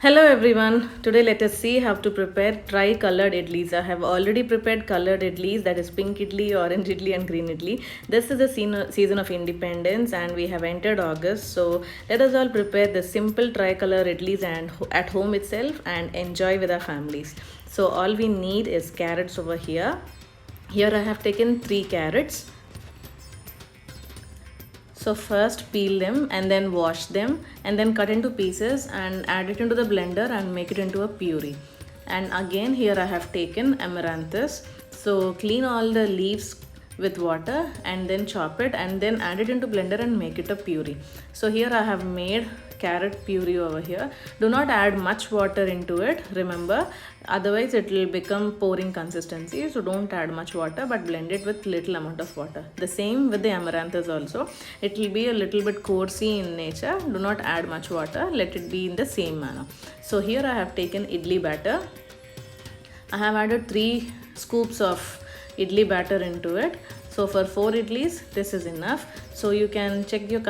Hello everyone. Today let us see how to prepare tri-colored idlis. I have already prepared colored idlis, that is pink idli, orange idli and green idli. This is the season of independence and we have entered August. So let us all prepare the simple tri-color idlis and at home itself and enjoy with our families. So all we need is carrots over here. Here I have taken 3 carrots. So first peel them and then wash them and then cut into pieces and add it into the blender and make it into a puree. And again here I have taken amaranthus. So clean all the leaves with water and then chop it and then add it into blender and make it a puree. So here I have made carrot puree over here. Do not add much water into it, remember, otherwise it will become pouring consistency. So don't add much water but blend it with little amount of water. The same with the amaranthus also. It will be a little bit coarsey in nature. Do not add much water, let it be in the same manner. So here I have taken idli batter. I have added 3 scoops of idli batter into it. So for 4 idlis this is enough. So you can check your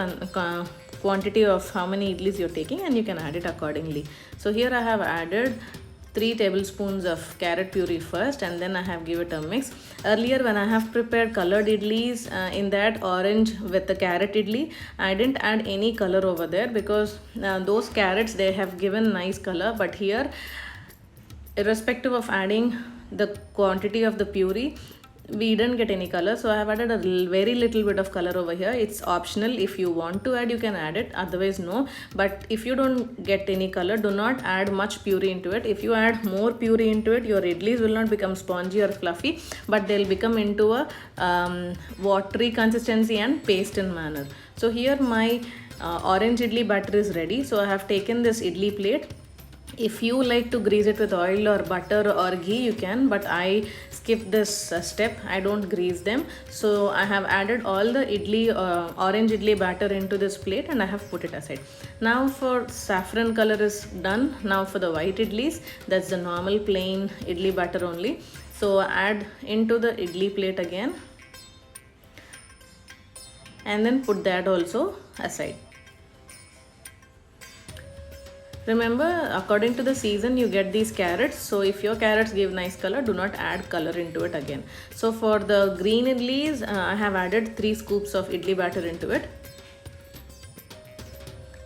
quantity of how many idlis you're taking and you can add it accordingly. So here I have added 3 tablespoons of carrot puree first and then I have give it a mix. Earlier when I have prepared colored idlis, in that orange with the carrot idli, I didn't add any color over there because those carrots they have given nice color, but here irrespective of adding the quantity of the puree we didn't get any color, so I have added a very little bit of color over here. It's optional, if you want to add you can add it, otherwise no. But if you don't get any color, do not add much puree into it. If you add more puree into it, your idlis will not become spongy or fluffy, but they'll become into a watery consistency and paste in manner. So here my orange idli batter is ready. So I have taken this idli plate. If you like to grease it with oil or butter or ghee you can, but I skip this step. I don't grease them. So I have added all the orange idli batter into this plate and I have put it aside. Now for saffron color is done. Now for the white idlis, that's the normal plain idli batter only. So add into the idli plate again and then put that also aside. Remember, according to the season you get these carrots. So if your carrots give nice color, do not add color into it again. So for the green idlis, I have added 3 scoops of idli batter into it.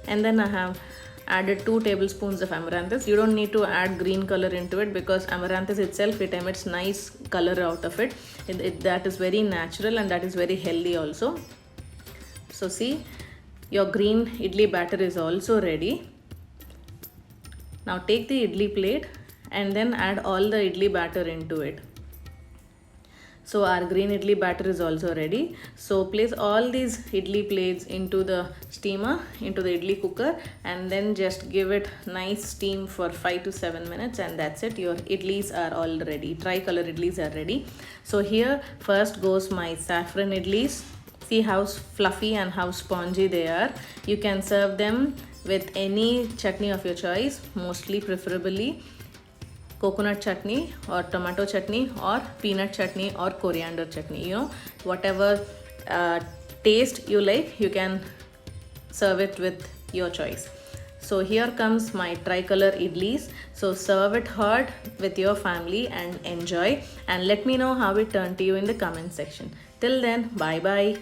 And then I have added 2 tablespoons of amaranthus. You don't need to add green color into it because amaranthus itself, it emits nice color out of it. That is very natural and that is very healthy also. So see, your green idli batter is also ready. Now take the idli plate and then add all the idli batter into it. So our green idli batter is also ready. So place all these idli plates into the steamer, into the idli cooker, and then just give it nice steam for 5 to 7 minutes and that's it. Your idlis are all ready. Tri-color idlis are ready. So here first goes my saffron idlis. See how fluffy and how spongy they are. You can serve them with any chutney of your choice, mostly preferably coconut chutney or tomato chutney or peanut chutney or coriander chutney. You know, whatever taste you like, you can serve it with your choice. So here comes my tricolor idlis. So serve it hot with your family and enjoy, and let me know how it turned to you in the comment section. Till then, bye bye.